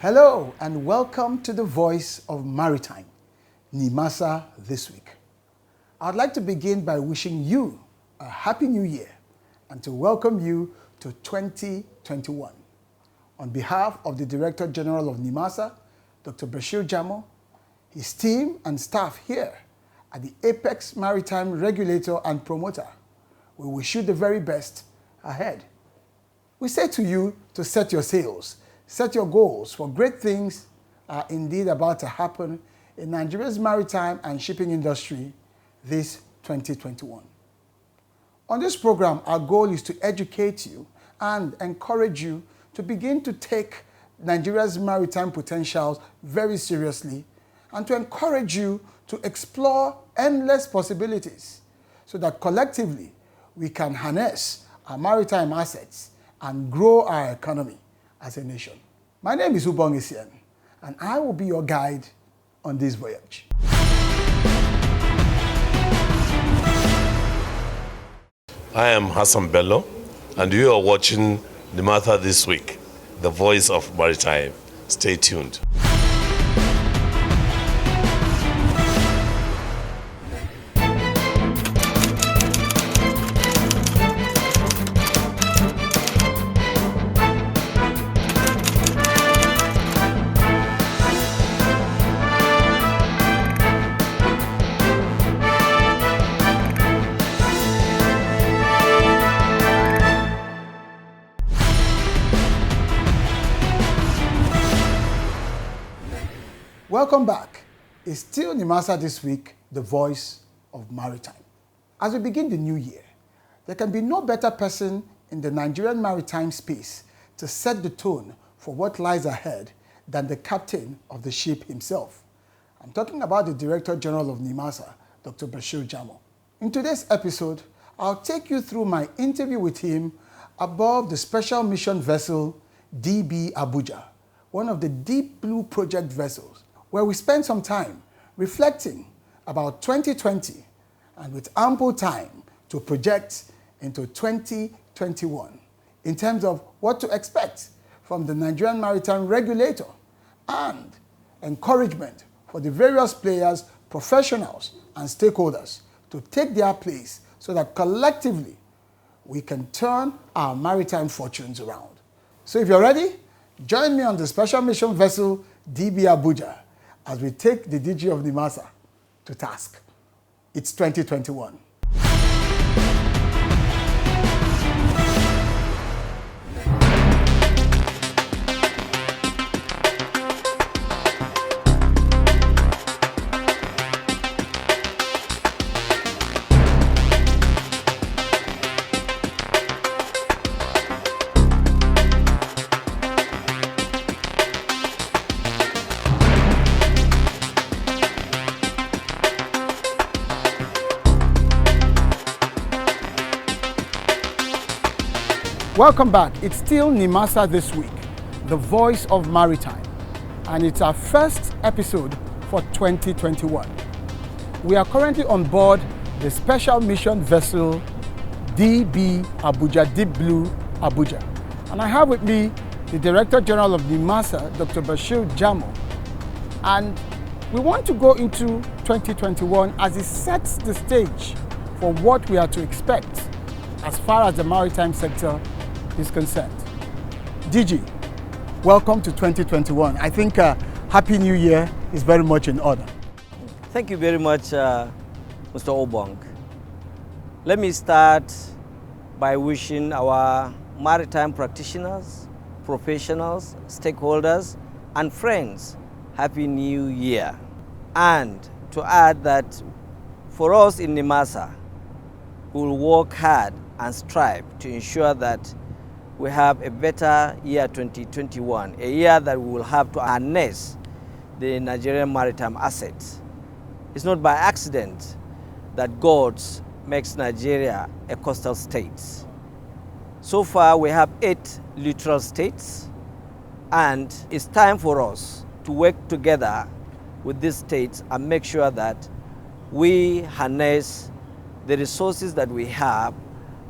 Hello and welcome to the Voice of Maritime, Nimasa this week. I'd like to begin by wishing you a happy new year and to welcome you to 2021. On behalf of the Director General of Nimasa, Dr. Bashir Jamoh, his team and staff here at the Apex Maritime Regulator and Promoter, we wish you the very best ahead. We say to you to set your sails, set your goals, for great things are indeed about to happen in Nigeria's maritime and shipping industry this 2021. On this program, our goal is to educate you and encourage you to begin to take Nigeria's maritime potentials very seriously and to encourage you to explore endless possibilities so that collectively we can harness our maritime assets and grow our economy as a nation. My name is Ubong Essien, and I will be your guide on this voyage. I am Hassan Bello, and you are watching Nimasa This Week, the Voice of Maritime. Stay tuned. Welcome back. It's still Nimasa This Week, the Voice of Maritime. As we begin the new year, there can be no better person in the Nigerian maritime space to set the tone for what lies ahead than the captain of the ship himself. I'm talking about the Director General of Nimasa, Dr. Bashir Jamoh. In today's episode, I'll take you through my interview with him aboard the special mission vessel DB Abuja, one of the Deep Blue project vessels, where we spent some time reflecting about 2020 and with ample time to project into 2021 in terms of what to expect from the Nigerian Maritime Regulator and encouragement for the various players, professionals, and stakeholders to take their place so that collectively we can turn our maritime fortunes around. So if you're ready, join me on the special mission vessel DB Abuja as we take the DG of Nimasa to task. It's 2021. Welcome back. It's still Nimasa This Week, the Voice of Maritime, and it's our first episode for 2021. We are currently on board the special mission vessel DB Abuja, Deep Blue Abuja. And I have with me the Director General of Nimasa, Dr. Bashir Jamoh. And we want to go into 2021 as it sets the stage for what we are to expect as far as the maritime sector is concerned. DG, welcome to 2021. I think Happy New Year is very much in order. Thank you very much, Mr. Ubong. Let me start by wishing our maritime practitioners, professionals, stakeholders, and friends Happy New Year. And to add that for us in Nimasa, we will work hard and strive to ensure that we have a better year 2021, a year that we will have to harness the Nigerian maritime assets. It's not by accident that God makes Nigeria a coastal state. So far, we have 8 littoral states, and it's time for us to work together with these states and make sure that we harness the resources that we have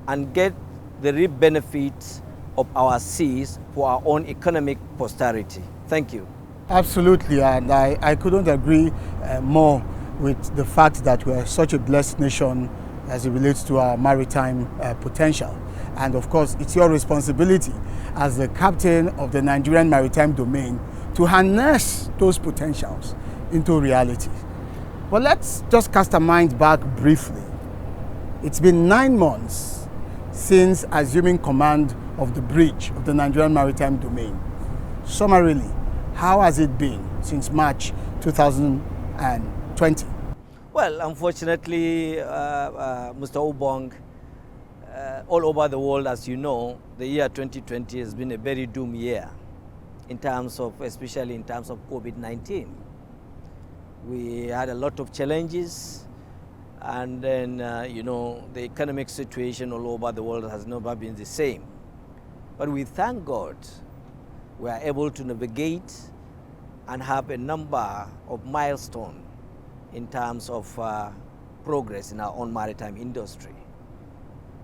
and get the real benefits of our seas for our own economic posterity. Thank you. Absolutely, and I couldn't agree more with the fact that we are such a blessed nation as it relates to our maritime potential. And of course, it's your responsibility as the captain of the Nigerian maritime domain to harness those potentials into reality. But let's just cast our minds back briefly. It's been 9 months since assuming command of the bridge of the Nigerian maritime domain. Summarily, how has it been since March 2020? Well, unfortunately, Mr. Ubong, all over the world, as you know, the year 2020 has been a very doom year in terms of, especially in terms of COVID-19. We had a lot of challenges, and then, the economic situation all over the world has never been the same. But we thank God we are able to navigate and have a number of milestones in terms of progress in our own maritime industry.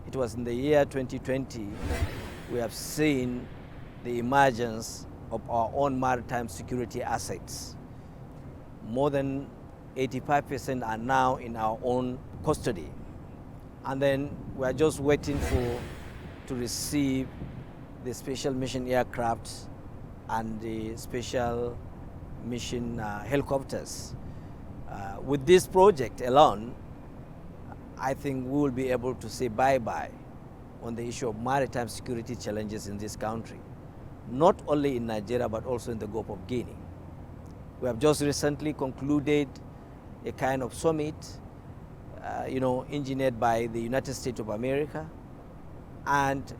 It was in the year 2020 we have seen the emergence of our own maritime security assets. More than 85% are now in our own custody. And then we are just waiting to receive the special mission aircraft and the special mission helicopters. With this project alone, I think we will be able to say bye-bye on the issue of maritime security challenges in this country, not only in Nigeria, but also in the Gulf of Guinea. We have just recently concluded a kind of summit, engineered by the United States of America. And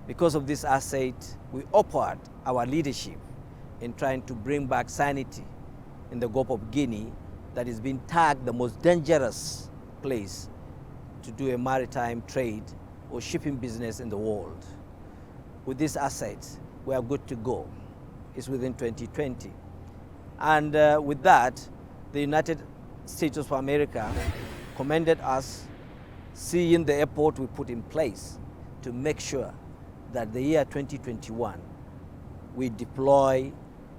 because of this asset, we upward our leadership in trying to bring back sanity in the Gulf of Guinea that is being tagged the most dangerous place to do a maritime trade or shipping business in the world. With this asset, we are good to go. It's within 2020. And with that, the United States of America commended us, seeing the effort we put in place to make sure that the year 2021, we deploy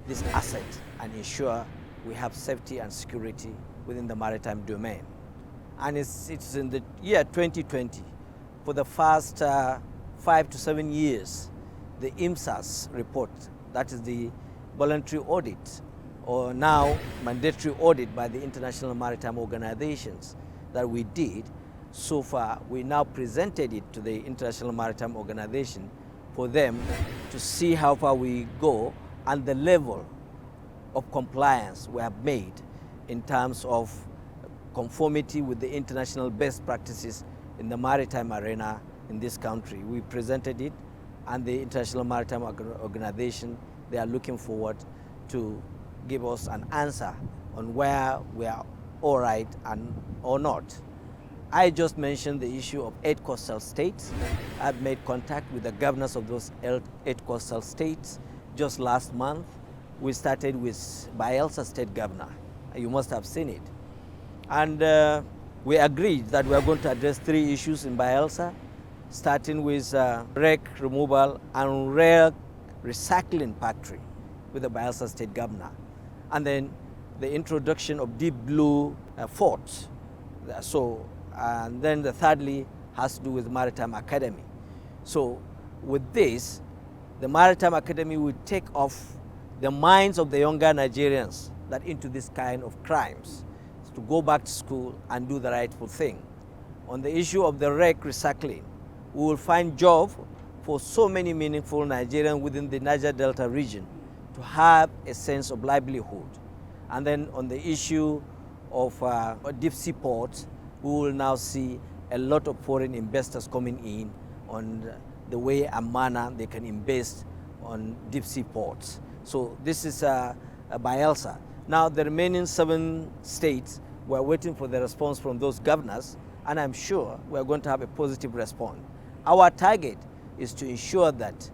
this asset and ensure we have safety and security within the maritime domain. And it's in the year 2020, for the first 5 to 7 years, the IMSAS report, that is the voluntary audit, or now mandatory audit by the International Maritime Organizations that we did, so far we now presented it to the International Maritime Organization for them to see how far we go and the level of compliance we have made in terms of conformity with the international best practices in the maritime arena in this country. We presented it, and the International Maritime Organization, they are looking forward to give us an answer on where we are all right and or not. I just mentioned the issue of 8 coastal states. I've made contact with the governors of those 8 coastal states just last month. We started with Bayelsa State Governor. You must have seen it. And we agreed that we are going to address 3 issues in Bayelsa, starting with wreck removal and wreck recycling factory with the Bayelsa State Governor. And then the introduction of deep blue forts. And then the thirdly has to do with Maritime Academy. So with this, the Maritime Academy will take off the minds of the younger Nigerians that into this kind of crimes, to go back to school and do the rightful thing. On the issue of the wreck recycling, we will find jobs for so many meaningful Nigerians within the Niger Delta region to have a sense of livelihood. And then on the issue of deep sea ports, we will now see a lot of foreign investors coming in on the way and manner they can invest on deep sea ports. So this is Bayelsa. Now the remaining 7 states, we're waiting for the response from those governors, and I'm sure we're going to have a positive response. Our target is to ensure that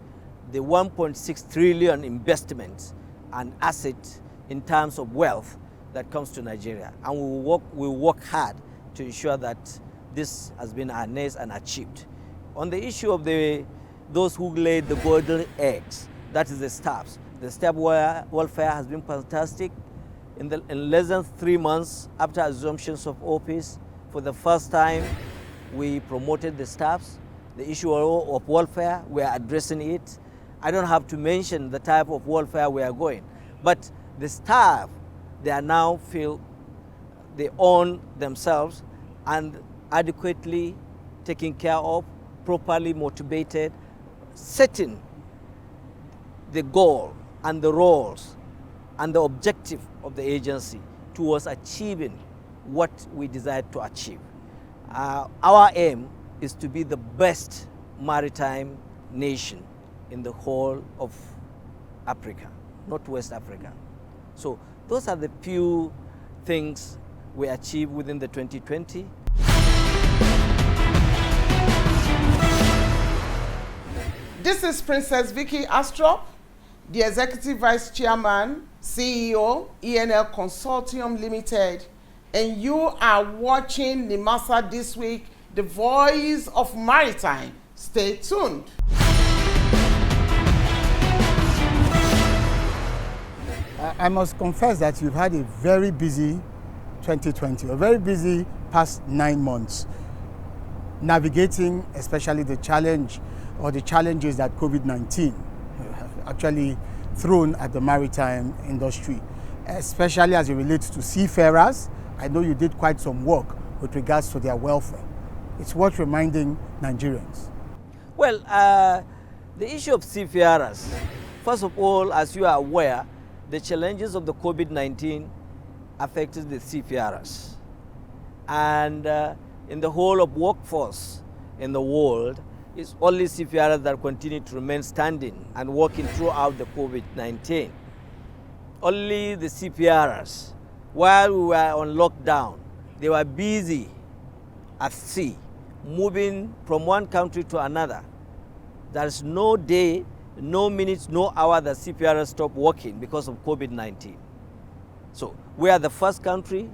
the 1.6 trillion investment and asset in terms of wealth that comes to Nigeria, and we will work hard to ensure that this has been harnessed and achieved. On the issue of those who laid the golden eggs, that is the staffs, The staff welfare has been fantastic. In less than 3 months after assumptions of office, for the first time, we promoted the staffs. The issue of welfare, we are addressing it. I don't have to mention the type of welfare we are going, but the staff, they are now feel they own themselves and adequately taken care of, properly motivated, setting the goal and the roles and the objective of the agency towards achieving what we desire to achieve. Our aim is to be the best maritime nation in the whole of Africa, not West Africa. So those are the few things we achieved within the 2020. This is Princess Vicky Astrop, the Executive Vice Chairman, CEO, ENL Consortium Limited, and you are watching Nimasa This Week, the voice of Maritime. Stay tuned. I must confess that you've had a very busy 2020, a very busy past 9 months, navigating especially the challenge or the challenges that COVID-19 have actually thrown at the maritime industry, especially as it relates to seafarers. I know you did quite some work with regards to their welfare. It's worth reminding Nigerians. Well, the issue of seafarers, first of all, as you are aware, the challenges of the COVID-19 affected the seafarers. And in the whole of workforce in the world, it's only seafarers that continue to remain standing and working throughout the COVID-19. Only the seafarers, while we were on lockdown, they were busy at sea, moving from one country to another. There's no day, no minutes, no hour that seafarers stop working because of COVID-19. So we are the first country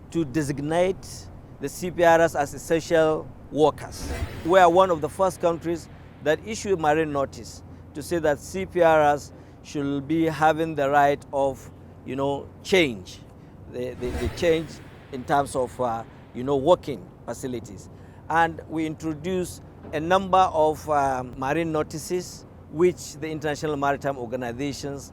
to designate the seafarers as essential workers. We are one of the first countries that issue a marine notice to say that seafarers should be having the right of, change, the change in terms of, working facilities. And we introduced a number of marine notices which the international maritime organizations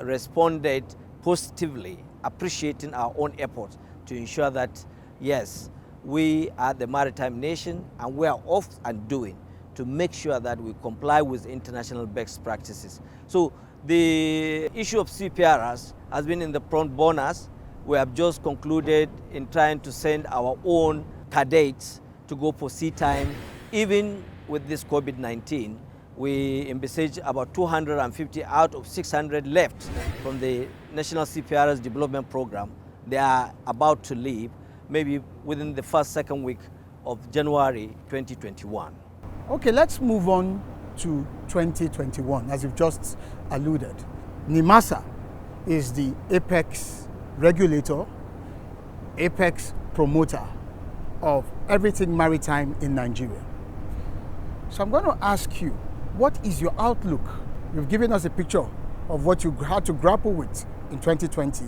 responded positively, appreciating our own efforts to ensure that, yes, we are the maritime nation and we are off and doing to make sure that we comply with international best practices. So the issue of seafarers has been in the front burners. We have just concluded in trying to send our own cadets to go for sea time. Even with this COVID-19, we envisage about 250 out of 600 left from the National Seafarers Development Program. They are about to leave, maybe within the second week of January 2021. Okay, let's move on to 2021, as you've just alluded. Nimasa is the apex regulator, apex promoter of everything maritime in Nigeria. So I'm going to ask you, what is your outlook? You've given us a picture of what you had to grapple with in 2020.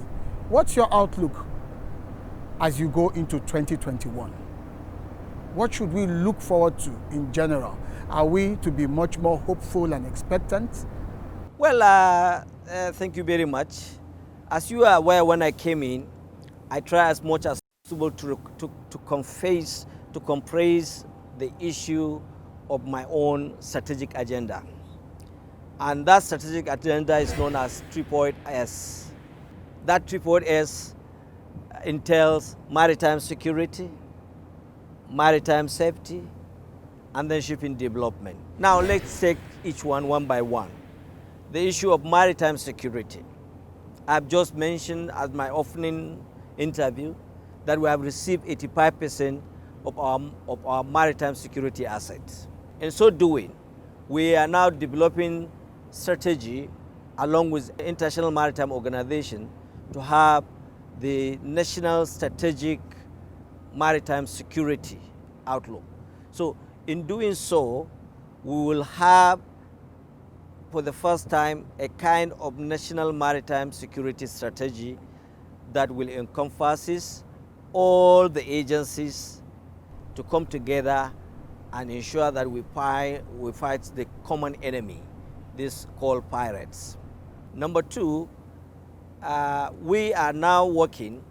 What's your outlook as you go into 2021? What should we look forward to in general? Are we to be much more hopeful and expectant? Well, thank you very much. As you are aware, when I came in, I try as much as possible to compress the issue of my own strategic agenda. And that strategic agenda is known as 3.S. That 3.S entails maritime security, maritime safety, and then shipping development. Now let's take each one by one. The issue of maritime security. I've just mentioned at my opening interview that we have received 85% of our maritime security assets. In so doing, we are now developing strategy along with the International Maritime Organization to have the national strategic maritime security outlook. So in doing so, we will have for the first time, a kind of national maritime security strategy that will encompass all the agencies to come together and ensure that we fight the common enemy, this called pirates. Number two, we are now working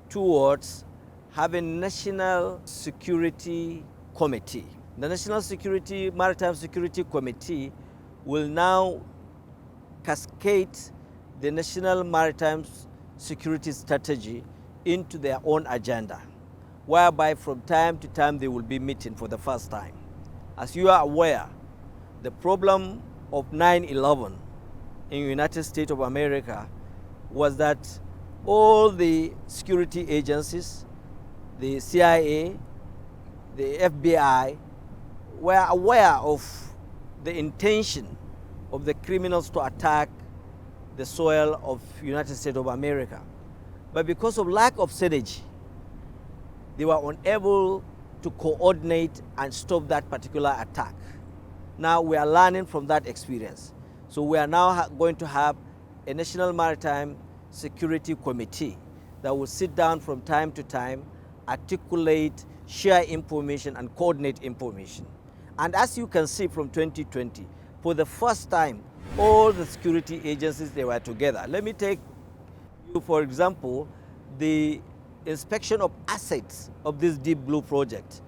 towards having National Security Committee. The National Maritime Security Committee will now cascade the National Maritime Security Strategy into their own agenda, whereby from time to time they will be meeting for the first time. As you are aware, the problem of 9/11 in the United States of America was that all the security agencies, the CIA, the FBI, were aware of the intention of the criminals to attack the soil of the United States of America. But because of lack of synergy, they were unable to coordinate and stop that particular attack. Now we are learning from that experience. So we are now going to have a National Maritime Security Committee that will sit down from time to time, articulate, share information, and coordinate information. And as you can see from 2020, for the first time, all the security agencies, they were together. Let me take you, for example, the inspection of assets of this Deep Blue project.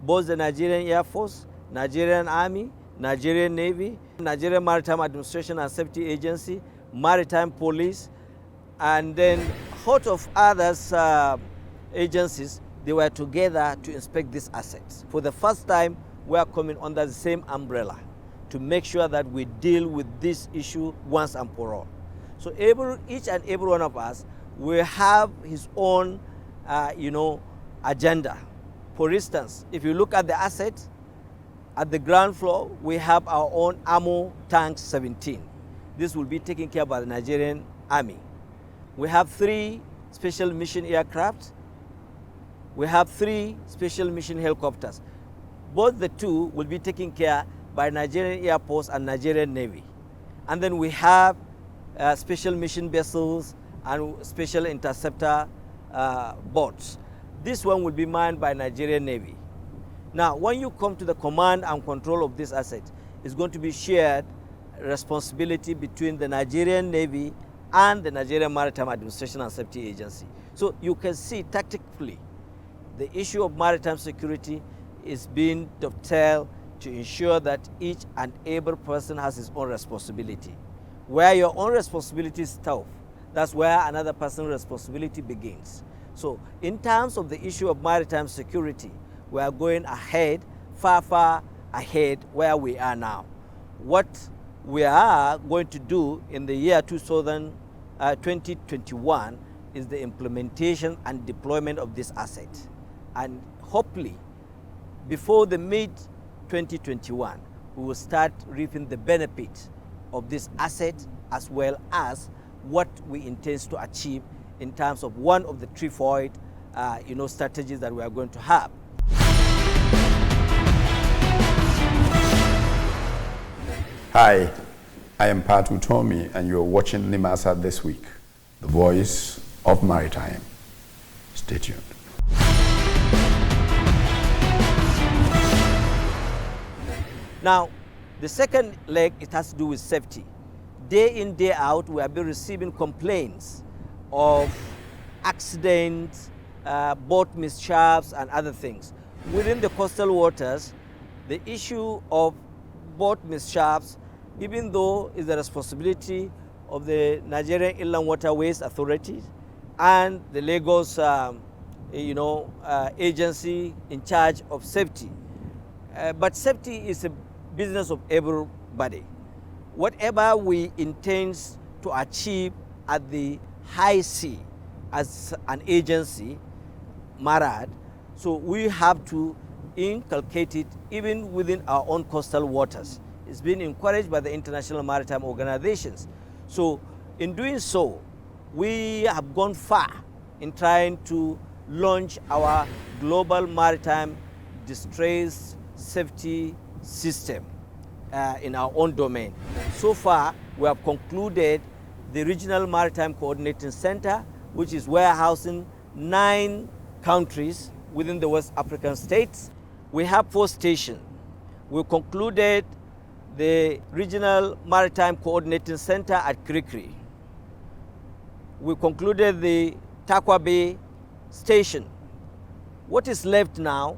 Both the Nigerian Air Force, Nigerian Army, Nigerian Navy, Nigerian Maritime Administration and Safety Agency, Maritime Police, and then a lot of others agencies, they were together to inspect these assets. For the first time, we are coming under the same umbrella to make sure that we deal with this issue once and for all. So each and every one of us will have his own, agenda. For instance, if you look at the assets, at the ground floor, we have our own ammo tank 17. This will be taken care of by the Nigerian Army. We have 3 special mission aircraft. We have 3 special mission helicopters. Both the 2 will be taken care by Nigerian Air Force and Nigerian Navy. And then we have special mission vessels and special interceptor boats. This one will be manned by Nigerian Navy. Now, when you come to the command and control of this asset, it's going to be shared responsibility between the Nigerian Navy and the Nigerian Maritime Administration and Safety Agency. So you can see tactically, the issue of maritime security is being dovetailed to ensure that each and every person has his own responsibility. Where your own responsibility is tough, that's where another person's responsibility begins. So in terms of the issue of maritime security, we are going ahead, far ahead where we are now. What we are going to do in the year 2021 is the implementation and deployment of this asset. And hopefully, before the mid-2021, we will start reaping the benefit of this asset as well as what we intend to achieve in terms of one of the threefold strategies that we are going to have. Hi, I am Patu Tommy, and you're watching Nimasa This Week, the voice of Maritime. Stay tuned. Now, the second leg, it has to do with safety. Day in, day out, we have been receiving complaints of accidents, boat mishaps, and other things. Within the coastal waters, the issue of boat mishaps, even though it's the responsibility of the Nigerian Inland Waterways Authority and the Lagos agency in charge of safety. But safety is a business of everybody. Whatever we intend to achieve at the high sea as an agency, MARAD, so we have to inculcate it even within our own coastal waters. It's been encouraged by the international maritime organizations. So in doing so, we have gone far in trying to launch our global maritime distress safety system. in our own domain. So far, we have concluded the Regional Maritime Coordinating Center, which is warehousing 9 countries within the West African states. We have 4 stations. We concluded the Regional Maritime Coordinating Center at Quay. We concluded the Takwa Bay Station. What is left now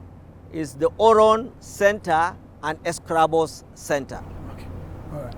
is the Oron Center and Escravos Center. Okay. All right.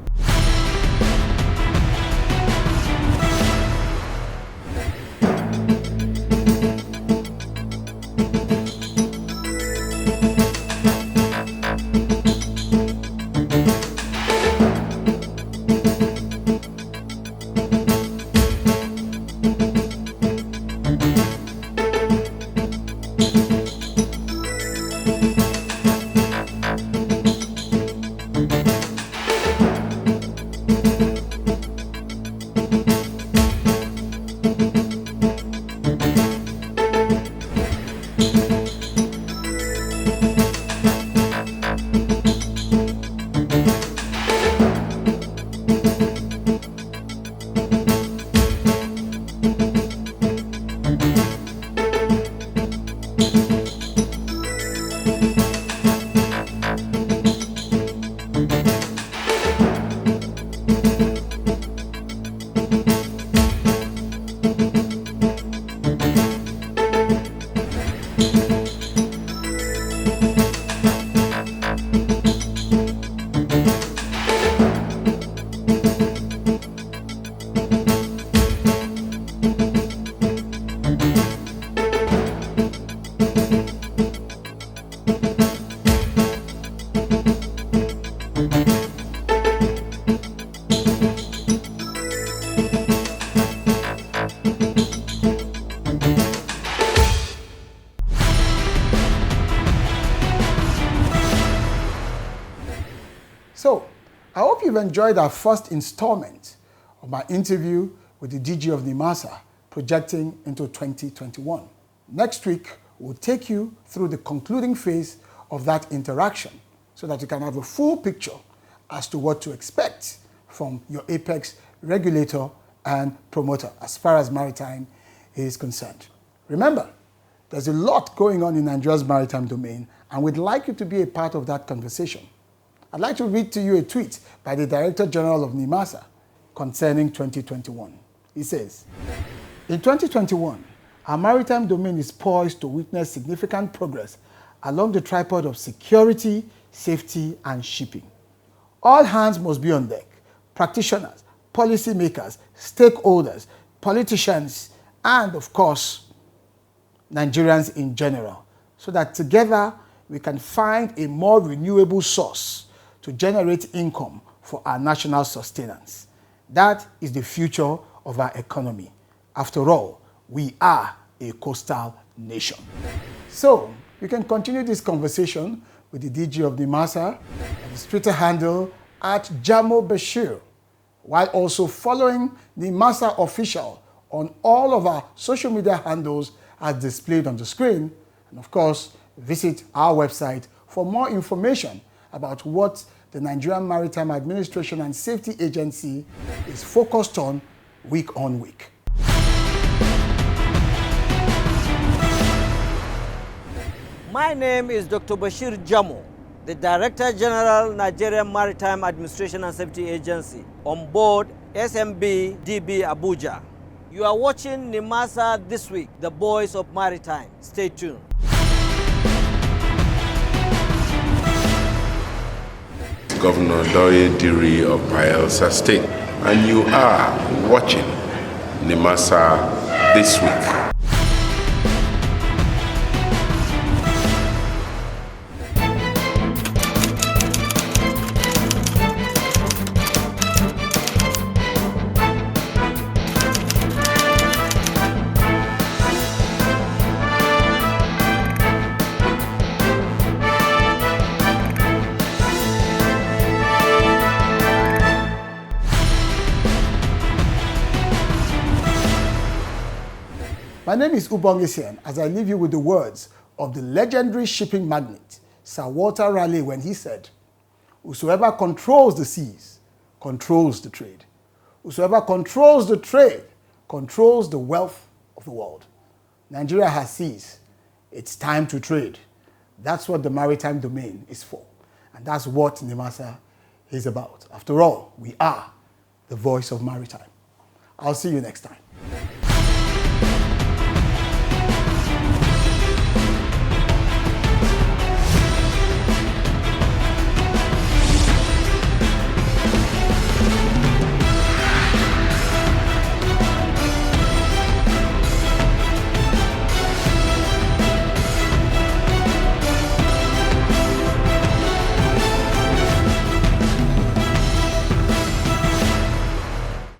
So, I hope you've enjoyed our first installment of my interview with the DG of Nimasa, projecting into 2021. Next week, we'll take you through the concluding phase of that interaction so that you can have a full picture as to what to expect from your apex regulator and promoter as far as maritime is concerned. Remember, there's a lot going on in Nigeria's maritime domain, and we'd like you to be a part of that conversation. I'd like to read to you a tweet by the Director General of Nimasa concerning 2021. He says, in 2021, our maritime domain is poised to witness significant progress along the tripod of security, safety, and shipping. All hands must be on deck: practitioners, policymakers, stakeholders, politicians, and of course, Nigerians in general, so that together we can find a more renewable source to generate income for our national sustenance. That is the future of our economy. After all, we are a coastal nation. So, you can continue this conversation with the DG of Nimasa and his Twitter handle at Jamoh Bashir, while also following Nimasa Official on all of our social media handles as displayed on the screen. And of course, visit our website for more information about what the Nigerian Maritime Administration and Safety Agency is focused on week. My name is Dr. Bashir Jamoh, the Director General, Nigerian Maritime Administration and Safety Agency, on board SMB DB Abuja. You are watching Nimasa This Week, the voice of maritime. Stay tuned. Governor Doye Diri of Bayelsa State, and you are watching Nimasa This Week. My name is Ubong Essien, as I leave you with the words of the legendary shipping magnate, Sir Walter Raleigh, when he said, Whosoever controls the seas controls the trade. Whosoever controls the trade controls the wealth of the world. Nigeria has seas. It's time to trade. That's what the maritime domain is for. And that's what Nimasa is about. After all, we are the voice of maritime. I'll see you next time.